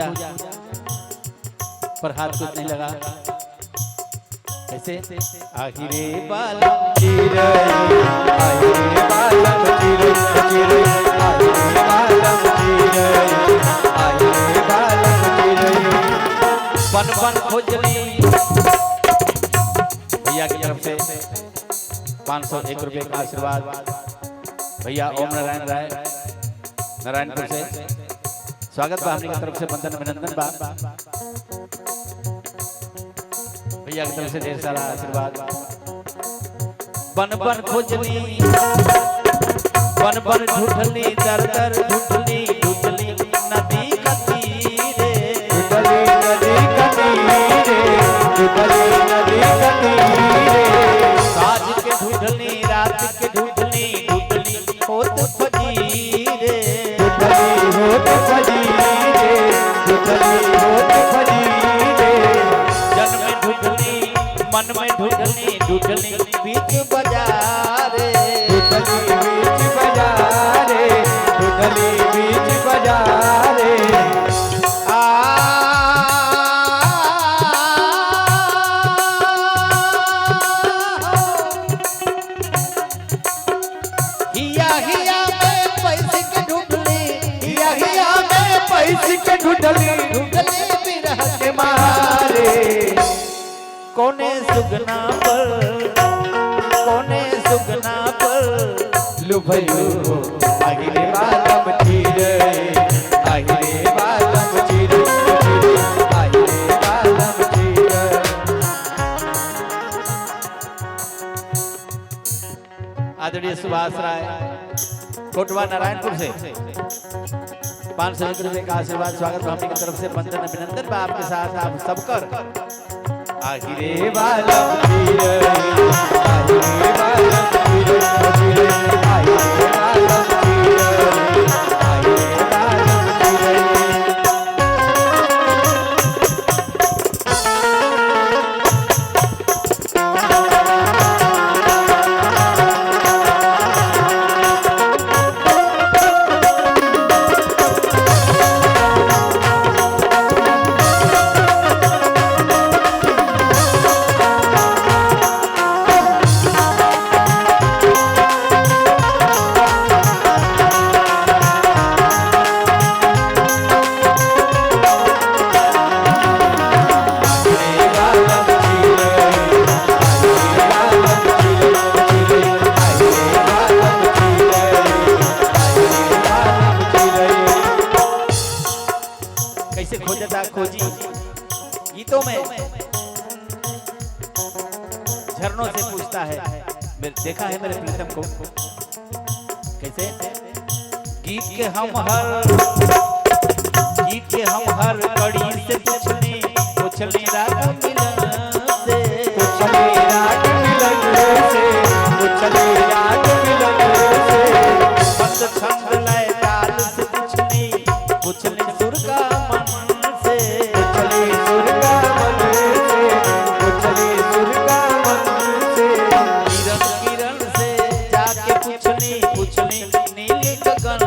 पूजा पर हाथ कुछ नहीं लगा। कैसे आखिरे बालम चिरे आहिरे बालम चिरे चिरे आहिरे बालम चिरे आहिरे बालम चिरे बन बन खोजली। भैया की तरफ से 501 रुपए का आशीर्वाद। भैया ओम नारायण राय नारायणपुर से स्वागत बा हमनी की तरफ से वंदन अभिनंदन बा। भैया की तरफ से ढेर सारा आशीर्वाद। बन बन खोजली बन बन ढूंढली दर दर ढूंढली ढूंढली नदी का तीरे ढूंढली नदी का तीरे ढूंढली नदी का तीरे साज के ढूंढली रात के ढूंढली ढूंढली होत फजीरे ढूंढली होत फजीरे ढूंढली होत फजीरे जन में ढूंढली मन में ढूंढली ढूंढली बीच बाजारे ढूंढली बीच बाजारे ढूंढली बीच बाजारे आ हिया हिया में पैसे के ढूंढली हिया हिया में पैसे के ढूंढली ढूंढली बिरह के मारे कोने सुगना पर लुभयो आहिरे बालम चिरे आहिरे बालम चिरे चिरे आहिरे बालम चिरे आदरणीय सुभाष राय कोटवा नारायणपुर से 501 रुपए का आशीर्वाद स्वागत भावनी की तरफ से वंदन अभिनंदन बा आपके साथ आप सबकर आखिरे बालम चिरे आहिरे बालम चिरे चिरे आहिरे बालम चिरे आहिरे बालम चिरे कैसे खोजता खोजी गीतों में झरनों से पूछता है देखा है मेरे प्रीतम को कैसे गीत के हम हर कड़ी से पूछने राग मिलन से पूछले राग मिलन से पूछले राग मिलन से बंद छंद लय ताल से पूछने सुर का मन से पूछले सुर का मन से पूछले सुर का मन से किरण किरण से जाके पूछने नील गगन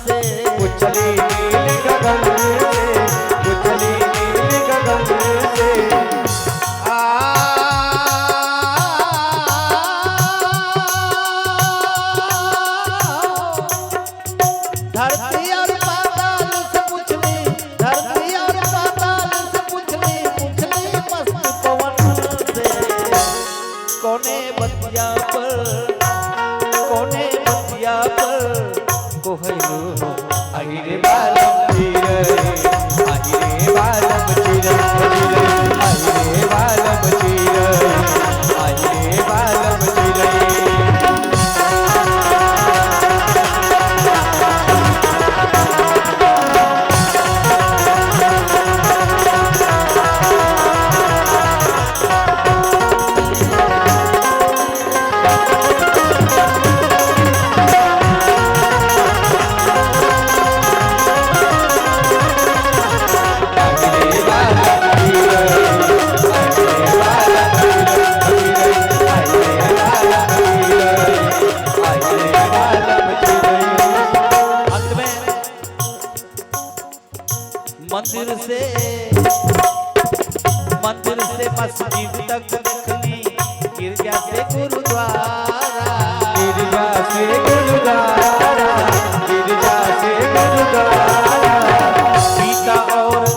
से पूछले नील गगन से पूछले मंदिर से मस्जिद तक देखनी, गिरजा से गुरुद्वारा, गिरजा से गुरुद्वारा, गिरजा से गुरुद्वारा। गीता और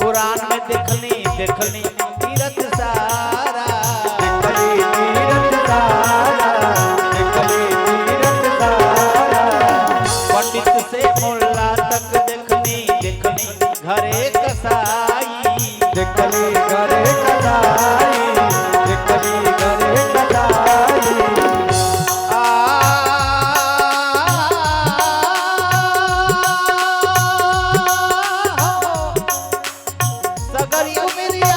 कुरान में देखनी देखनी तीरथ सारा, देखली तीरथ सारा, देखली तीरथ सारा। पंडित से मुल्ला तक देखनी देखनी घरे कसाई, देखली घरे कसाई, देखली घरे कसाई। सगरी उमरिया